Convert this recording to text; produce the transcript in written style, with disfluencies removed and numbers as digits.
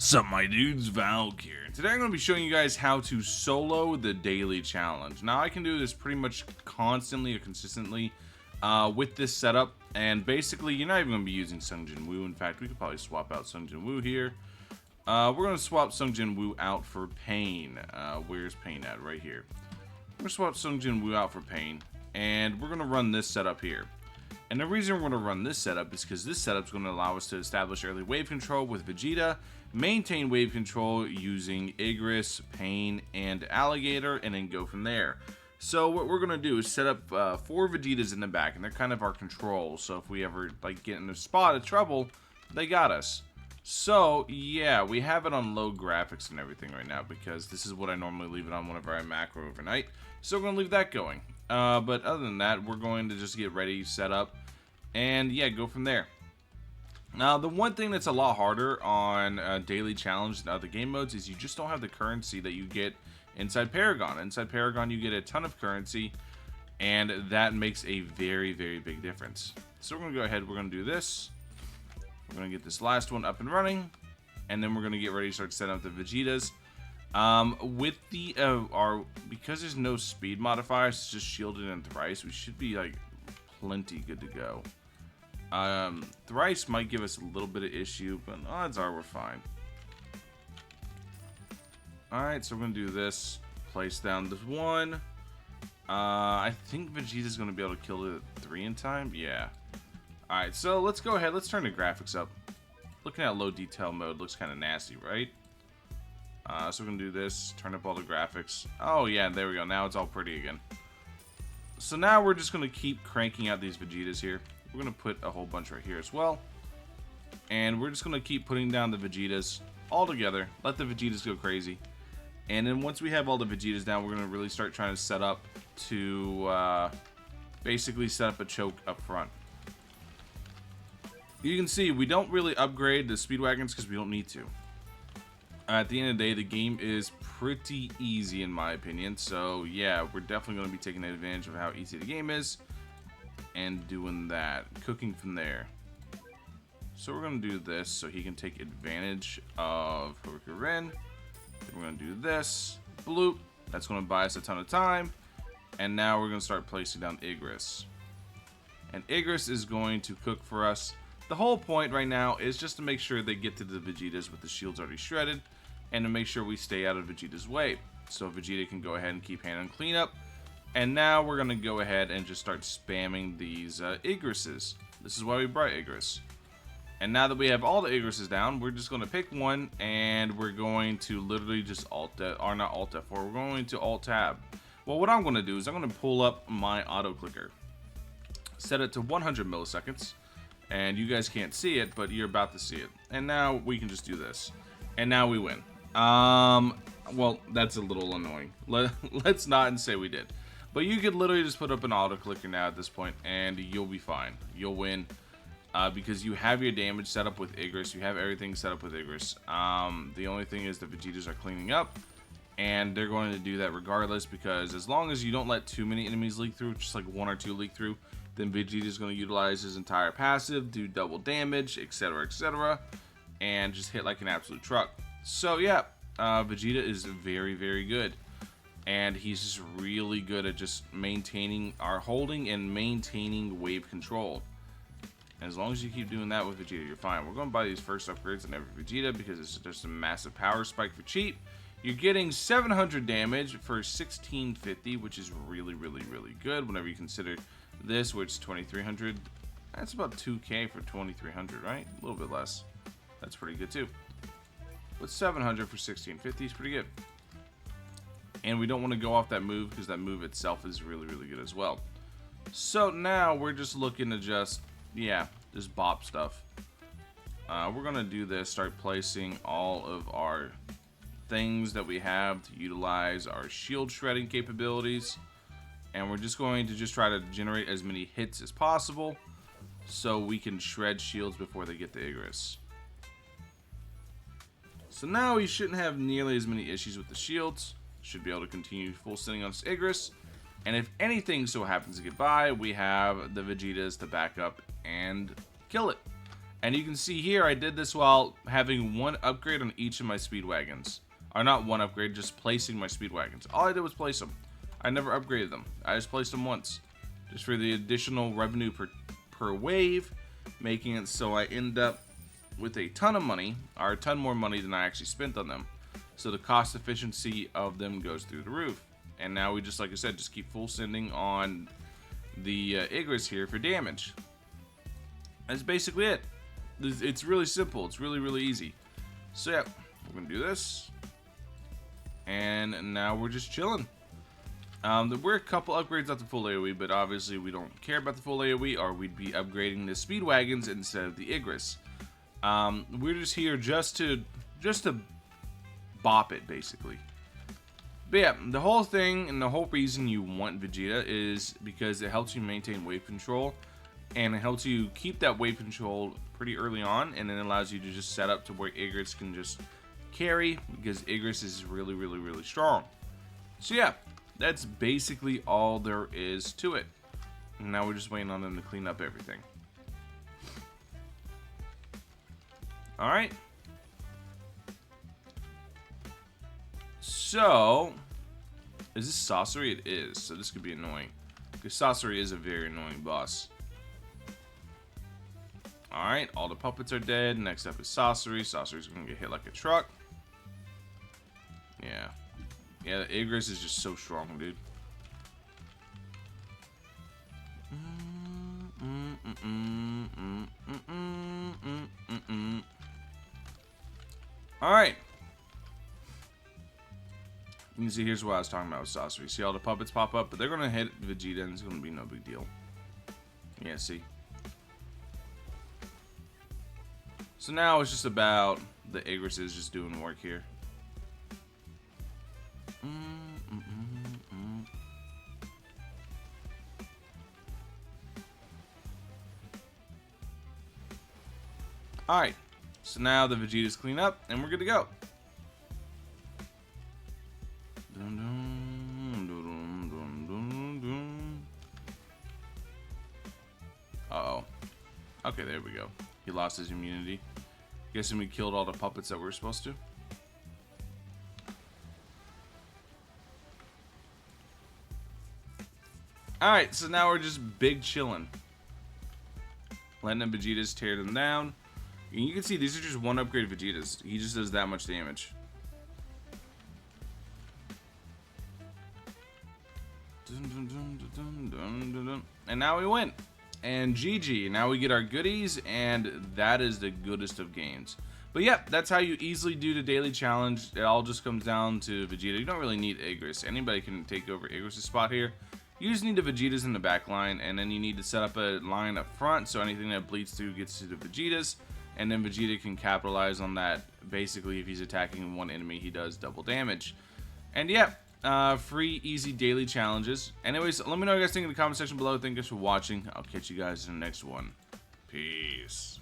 Sup my dudes, Valk here. Today I'm going to be showing you guys how to solo the daily challenge. Now I can do this pretty much constantly or consistently with this setup, and basically you're not even going to be using Sungjin Woo. In fact, we could probably swap out Sungjin Woo here. We're going to swap Sungjin Woo out for Pain. Where's Pain at? Right here. We're going to swap Sungjin Woo out for Pain, and we're going to run this setup here. And the reason we're going to run this setup is because this setup is going to allow us to establish early wave control with Vegeta, maintain wave control using Igris, Pain, and Alligator, and then go from there. So what we're going to do is set up 4 Vegetas in the back, and they're kind of our control. So if we ever get in a spot of trouble, they got us. So yeah, we have it on low graphics and everything right now because this is what I normally leave it on whenever I macro overnight. So we're going to leave that going. But other than that, we're going to just get ready, set up, and yeah, go from there. Now, the one thing that's a lot harder on daily challenge and other game modes is you just don't have the currency that you get inside Paragon. Inside Paragon, you get a ton of currency, and that makes a very, very big difference. So we're going to go ahead, we're going to do this. We're going to get this last one up and running, and then we're going to get ready to start setting up the Vegetas. With the because there's no speed modifiers, it's just shielded and thrice, we should be like plenty good to go. Thrice might give us a little bit of issue, but odds are we're fine. Alright, so we're gonna do this. Place down this one. I think Vegeta's gonna be able to kill the 3 in time. Yeah. Alright, so let's go ahead, let's turn the graphics up. Looking at low detail mode looks kind of nasty, right? So we're gonna do this, turn up all the graphics. Oh yeah, there we go, now it's all pretty again. So now we're just gonna keep cranking out these Vegetas here. We're gonna put a whole bunch right here as well. And we're just gonna keep putting down the Vegetas all together, let the Vegetas go crazy. And then once we have all the Vegetas down, we're gonna really start trying to set up to basically set up a choke up front. You can see we don't really upgrade the Speedwagons because we don't need to. At the end of the day, the game is pretty easy in my opinion. So yeah, we're definitely going to be taking advantage of how easy the game is and doing that, cooking from there. So we're going to do this so he can take advantage of Ren. We're going to do this, bloop. That's going to buy us a ton of time. And now we're going to start placing down Igris. And Igris is going to cook for us. The whole point right now is just to make sure they get to the Vegetas with the shields already shredded, and to make sure we stay out of Vegeta's way. So Vegeta can go ahead and keep handling cleanup. And now we're going to go ahead and just start spamming these Igrises. This is why we brought Igris. And now that we have all the Igrises down, we're just going to pick one, and we're going to literally just Alt, or not Alt F4, we're going to Alt Tab. Well, what I'm going to do is I'm going to pull up my auto clicker, set it to 100 milliseconds. And you guys can't see it, but you're about to see it. And now we can just do this. And now we win. Well, that's a little annoying. Let's not and say we did. But you could literally just put up an auto clicker now at this point, and you'll be fine. You'll win. Because you have your damage set up with Igris. You have everything set up with Igris. The only thing is the Vegetas are cleaning up. And they're going to do that regardless, because as long as you don't let too many enemies leak through, just like 1 or 2 leak through, then Vegeta is going to utilize his entire passive, do double damage, etc., and just hit like an absolute truck. So yeah, Vegeta is very, very good, and he's just really good at just maintaining our holding and maintaining wave control. And as long as you keep doing that with Vegeta, you're fine. We're going to buy these first upgrades on every Vegeta because it's just a massive power spike for cheap. You're getting 700 damage for 1650, which is really, really, really good whenever you consider this, which is 2300. That's about 2k for 2300, right? A little bit less. That's pretty good too. But 700 for 1650 is pretty good. And we don't want to go off that move because that move itself is really, really good as well. So now we're just looking to just bop stuff. We're going to do this, start placing all of our things that we have to utilize our shield shredding capabilities. And we're just going to try to generate as many hits as possible so we can shred shields before they get to Igris. So now we shouldn't have nearly as many issues with the shields. Should be able to continue full sending on this Igris. And if anything so happens to get by, we have the Vegetas to back up and kill it. And you can see here, I did this while having one upgrade on each of my Speedwagons. Or not one upgrade, just placing my Speedwagons. All I did was place them. I never upgraded them. I just placed them once. Just for the additional revenue per wave, making it so I end up with a ton of money, or a ton more money than I actually spent on them. So the cost efficiency of them goes through the roof. And now we just, like I said, just keep full sending on the Igris here for damage. That's basically it. It's really simple. It's really, really easy. So yeah, we're going to do this. And now we're just chilling. There were a couple upgrades at the full AoE, but obviously we don't care about the full AoE, or we'd be upgrading the Speedwagons instead of the Igris. We're just here just to bop it, basically. But yeah, the whole thing and the whole reason you want Vegeta is because it helps you maintain wave control, and it helps you keep that wave control pretty early on, and then it allows you to just set up to where Igris can just carry, because Igris is really, really, really strong. So yeah, that's basically all there is to it. And now we're just waiting on them to clean up everything. Alright. So, is this Sorcery? It is, so this could be annoying. Because Sorcery is a very annoying boss. Alright, all the puppets are dead. Next up is Sorcery. Sorcery's gonna get hit like a truck. Yeah. Yeah, the Igris is just so strong, dude. Alright. You can see here's what I was talking about with Sorcery. See all the puppets pop up, but they're gonna hit Vegeta and it's gonna be no big deal. Yeah, see? So now it's just about the Igrises just doing work here. Alright, so now the Vegetas clean up and we're good to go. Uh-oh. Okay, there we go. He lost his immunity. Guessing we killed all the puppets that we were supposed to. Alright, so now we're just big chilling. Letting the Vegetas tear them down. And you can see these are just one upgrade Vegetas. He just does that much damage. And now we win. And GG. Now we get our goodies, and that is the goodest of games. But yep, that's how you easily do the daily challenge. It all just comes down to Vegeta. You don't really need Igris. Anybody can take over Igris' spot here. You just need the Vegetas in the back line, and then you need to set up a line up front so anything that bleeds through gets to the Vegetas, and then Vegeta can capitalize on that. Basically, if he's attacking one enemy, he does double damage. And yeah, free, easy daily challenges. Anyways, let me know what you guys think in the comment section below. Thank you guys for watching. I'll catch you guys in the next one. Peace.